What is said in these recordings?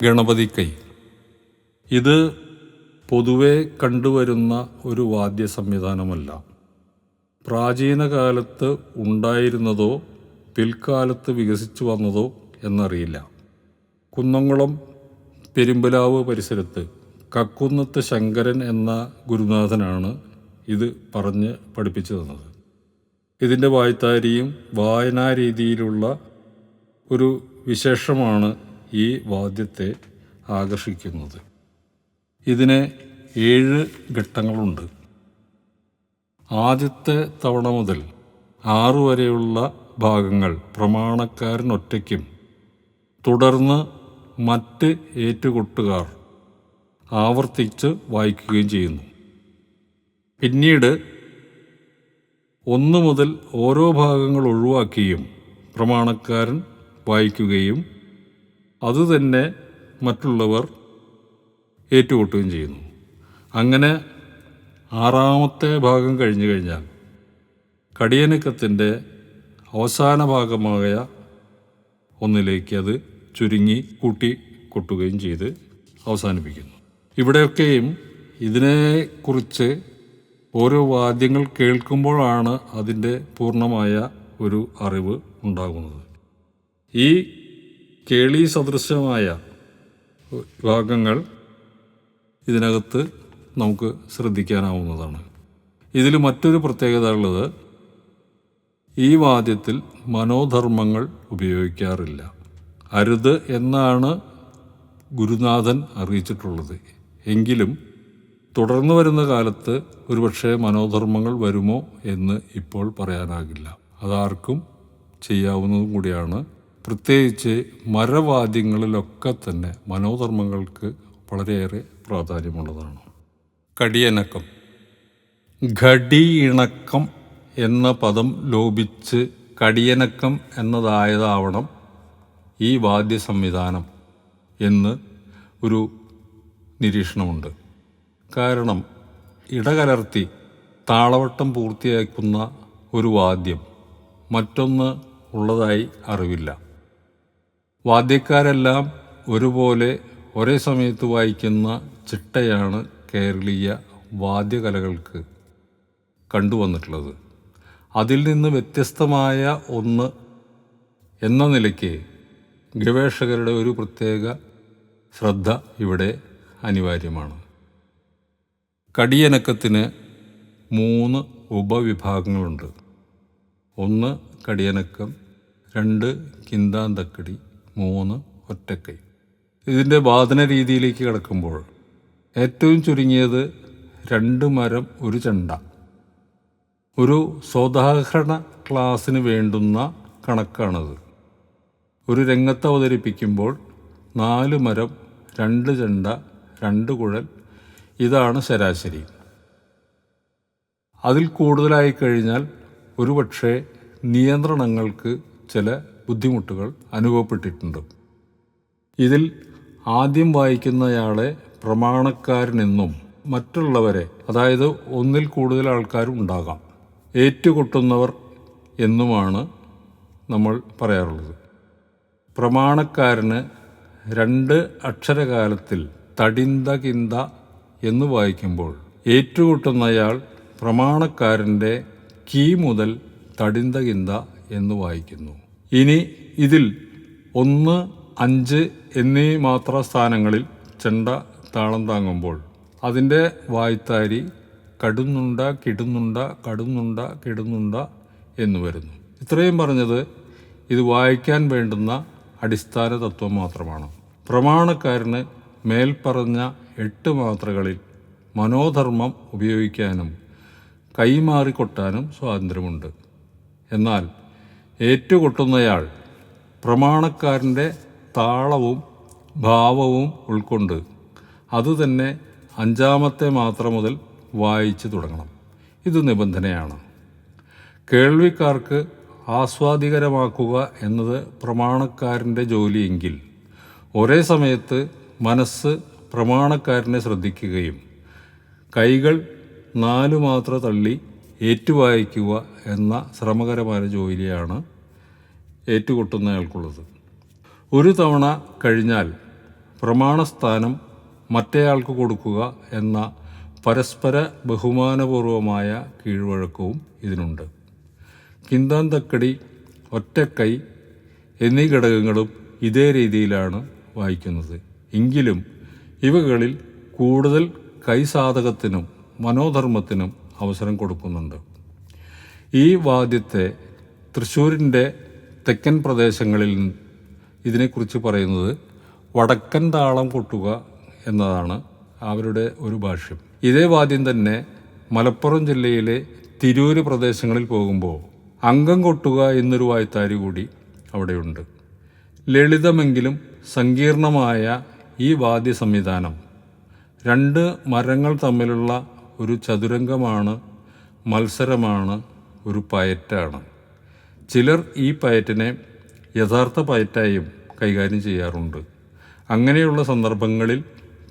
ഗണപതിക്കൈ. ഇത് പൊതുവെ കണ്ടുവരുന്ന ഒരു വാദ്യ സംവിധാനമല്ല. പ്രാചീന കാലത്ത് ഉണ്ടായിരുന്നതോ പിൽക്കാലത്ത് വികസിച്ചു വന്നതോ എന്നറിയില്ല. കുന്നംകുളം പെരുമ്പലാവ് പരിസരത്ത് കക്കുന്നത്ത് ശങ്കരൻ എന്ന ഗുരുനാഥനാണ് ഇത് പറഞ്ഞ് പഠിപ്പിച്ചു തന്നത്. ഇതിൻ്റെ വായ്ത്താരിയും വായനാരീതിയിലുള്ള ഒരു വിശേഷമാണ് ഈ വാദ്യത്തെ ആകർഷിക്കുന്നത്. ഇതിന് 7 ഘട്ടങ്ങളുണ്ട്. ആദ്യത്തെ തവണ മുതൽ 6 വരെയുള്ള ഭാഗങ്ങൾ പ്രമാണക്കാരൻ ഒറ്റയ്ക്കും തുടർന്ന് മറ്റ് ഏറ്റുകൊട്ടുകാർ ആവർത്തിച്ച് വായിക്കുകയും ചെയ്യുന്നു. പിന്നീട് 1 മുതൽ ഓരോ ഭാഗങ്ങൾ ഒഴിവാക്കിയും പ്രമാണക്കാരൻ വായിക്കുകയും അതുതന്നെ മറ്റുള്ളവർ ഏറ്റുകൊട്ടുകയും ചെയ്യുന്നു. അങ്ങനെ 6ാമത്തെ ഭാഗം കഴിഞ്ഞു കഴിഞ്ഞാൽ കടിയനക്കത്തിൻ്റെ അവസാന ഭാഗമായ 1ലേക്ക് അത് ചുരുങ്ങി കൂട്ടി കൊട്ടുകയും ചെയ്ത് അവസാനിപ്പിക്കുന്നു. ഇവിടെയൊക്കെയും ഇതിനെക്കുറിച്ച് ഓരോ വാദ്യങ്ങൾ കേൾക്കുമ്പോഴാണ് അതിൻ്റെ പൂർണ്ണമായ ഒരു അറിവ് ഉണ്ടാകുന്നത്. ഈ കേളി സദൃശമായ ഭാഗങ്ങൾ ഇതിനകത്ത് നമുക്ക് ശ്രദ്ധിക്കാനാവുന്നതാണ്. ഇതിൽ മറ്റൊരു പ്രത്യേകത ഉള്ളത്, ഈ വാദ്യത്തിൽ മനോധർമ്മങ്ങൾ ഉപയോഗിക്കാറില്ല. അരുത് എന്നാണ് ഗുരുനാഥൻ അറിയിച്ചിട്ടുള്ളത്. എങ്കിലും തുടർന്നു വരുന്ന കാലത്ത് ഒരുപക്ഷെ മനോധർമ്മങ്ങൾ വരുമോ എന്ന് ഇപ്പോൾ പറയാനാകില്ല. അതാർക്കും ചെയ്യാവുന്നതും കൂടിയാണ്. പ്രത്യേകിച്ച് മരവാദ്യങ്ങളിലൊക്കെ തന്നെ മനോധർമ്മങ്ങൾക്ക് വളരെയേറെ പ്രാധാന്യമുള്ളതാണ്. കടിയനക്കം. ഘടിയിണക്കം എന്ന പദം ലോപിച്ച് കടിയനക്കം എന്നതായതാവണം ഈ വാദ്യ സംവിധാനം എന്ന് ഒരു നിരീക്ഷണമുണ്ട്. കാരണം ഇടകലർത്തി താളവട്ടം പൂർത്തിയാക്കുന്ന ഒരു വാദ്യം മറ്റൊന്ന് ഉള്ളതായി അറിവില്ല. വാദ്യക്കാരെല്ലാം ഒരുപോലെ ഒരേ സമയത്ത് വായിക്കുന്ന ചിട്ടയാണ് കേരളീയ വാദ്യകലകൾക്ക് കണ്ടുവന്നിട്ടുള്ളത്. അതിൽ നിന്ന് വ്യത്യസ്തമായ ഒന്ന് എന്ന നിലയ്ക്ക് ഗവേഷകരുടെ ഒരു പ്രത്യേക ശ്രദ്ധ ഇവിടെ അനിവാര്യമാണ്. കടിയനക്കത്തിന് 3 ഉപവിഭാഗങ്ങളുണ്ട്. 1 കടിയനക്കം, 2 കിന്താന്തക്കടി, 3 ഒറ്റക്കൈ. ഇതിൻ്റെ വാദന രീതിയിലേക്ക് കിടക്കുമ്പോൾ ഏറ്റവും ചുരുങ്ങിയത് 2 മരം 1 ചെണ്ട. ഒരു സോദാഹരണ ക്ലാസ്സിന് വേണ്ടുന്ന കണക്കാണത്. ഒരു രംഗത്ത് അവതരിപ്പിക്കുമ്പോൾ 4 മരം 2 ചെണ്ട 2 കുഴൽ, ഇതാണ് ശരാശരി. അതിൽ കൂടുതലായി കഴിഞ്ഞാൽ ഒരുപക്ഷെ നിയന്ത്രണങ്ങൾക്ക് ചില ബുദ്ധിമുട്ടുകൾ അനുഭവപ്പെട്ടിട്ടുണ്ട്. ഇതിൽ ആദ്യം വായിക്കുന്നയാളെ പ്രമാണക്കാരനെന്നും മറ്റുള്ളവരെ, അതായത് ഒന്നിൽ കൂടുതൽ ആൾക്കാരും ഉണ്ടാകാം, ഏറ്റുകൊട്ടുന്നവർ എന്നുമാണ് നമ്മൾ പറയാറുള്ളത്. പ്രമാണക്കാരന് 2 അക്ഷരകാലത്തിൽ തടിന്ത കിന്ത എന്ന് വായിക്കുമ്പോൾ ഏറ്റുകൊട്ടുന്നയാൾ പ്രമാണക്കാരൻ്റെ കീ മുതൽ തടിന്ത കിന്ത എന്ന് വായിക്കുന്നു. ഇനി ഇതിൽ 1, 5 എന്നീ മാത്ര സ്ഥാനങ്ങളിൽ ചെണ്ട താളം താങ്ങുമ്പോൾ അതിൻ്റെ വായ്ത്താരി കടുന്നുണ്ട കിടുന്നുണ്ട കടുന്നുണ്ട കിടുന്നുണ്ട എന്ന് വരുന്നു. ഇത്രയും പറഞ്ഞത് ഇത് വായിക്കാൻ വേണ്ടുന്ന അടിസ്ഥാന തത്വം മാത്രമാണ്. പ്രമാണക്കാരന് മേൽപ്പറഞ്ഞ 8 മാത്രകളിൽ മനോധർമ്മം ഉപയോഗിക്കാനും കൈമാറിക്കൊട്ടാനും സ്വാതന്ത്ര്യമുണ്ട്. എന്നാൽ ഏറ്റുകൊട്ടുന്നയാൾ പ്രമാണക്കാരൻ്റെ താളവും ഭാവവും ഉൾക്കൊണ്ട് അതുതന്നെ 5ാമത്തെ മാത്ര മുതൽ വായിച്ചു തുടങ്ങണം. ഇത് നിബന്ധനയാണ്. കേൾവിക്കാർക്ക് ആസ്വാദികരമാക്കുക എന്നത് പ്രമാണക്കാരൻ്റെ ജോലിയെങ്കിൽ ഒരേ സമയത്ത് മനസ്സ് പ്രമാണക്കാരനെ ശ്രദ്ധിക്കുകയും കൈകൾ 4 മാത്ര തള്ളി ഏറ്റുവായിക്കുക എന്ന ശ്രമകരമായ ജോലിയാണ് ഏറ്റുകൊട്ടുന്നയാൾക്കുള്ളത്. ഒരു തവണ കഴിഞ്ഞാൽ പ്രമാണസ്ഥാനം മറ്റേയാൾക്ക് കൊടുക്കുക എന്ന പരസ്പര ബഹുമാനപൂർവമായ കീഴ്വഴക്കവും ഇതിനുണ്ട്. കിന്താന്തക്കടി, ഒറ്റക്കൈ എന്നീ ഘടകങ്ങളും ഇതേ രീതിയിലാണ് വായിക്കുന്നത്. എങ്കിലും ഇവകളിൽ കൂടുതൽ കൈസാധകത്തിനും മനോധർമ്മത്തിനും അവസരം കൊടുക്കുന്നുണ്ട്. ഈ വാദ്യത്തെ തൃശ്ശൂരിൻ്റെ തെക്കൻ പ്രദേശങ്ങളിൽ ഇതിനെക്കുറിച്ച് പറയുന്നത് വടക്കൻ താളം കൊട്ടുക എന്നതാണ് അവരുടെ ഒരു ഭാഷ്യം. ഇതേ വാദ്യം തന്നെ മലപ്പുറം ജില്ലയിലെ തിരൂര് പ്രദേശങ്ങളിൽ പോകുമ്പോൾ അംഗം കൊട്ടുക എന്നൊരു വായ്ത്താരി കൂടി അവിടെയുണ്ട്. ലളിതമെങ്കിലും സങ്കീർണമായ ഈ വാദ്യ സംവിധാനം 2 മരങ്ങൾ തമ്മിലുള്ള ഒരു ചതുരംഗമാണ്, മത്സരമാണ്, ഒരു പയറ്റാണ്. ചിലർ ഈ പയറ്റിനെ യഥാർത്ഥ പയറ്റായും കൈകാര്യം ചെയ്യാറുണ്ട്. അങ്ങനെയുള്ള സന്ദർഭങ്ങളിൽ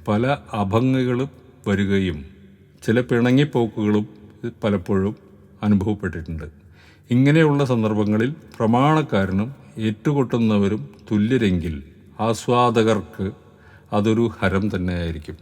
പല അഭംഗികളും വരികയും ചില പിണങ്ങിപ്പോക്കുകളും പലപ്പോഴും അനുഭവപ്പെട്ടിട്ടുണ്ട്. ഇങ്ങനെയുള്ള സന്ദർഭങ്ങളിൽ പ്രമാണക്കാരനും ഏറ്റുകൊട്ടുന്നവരും തുല്യരെങ്കിൽ ആസ്വാദകർക്ക് അതൊരു ഹരം തന്നെയായിരിക്കും.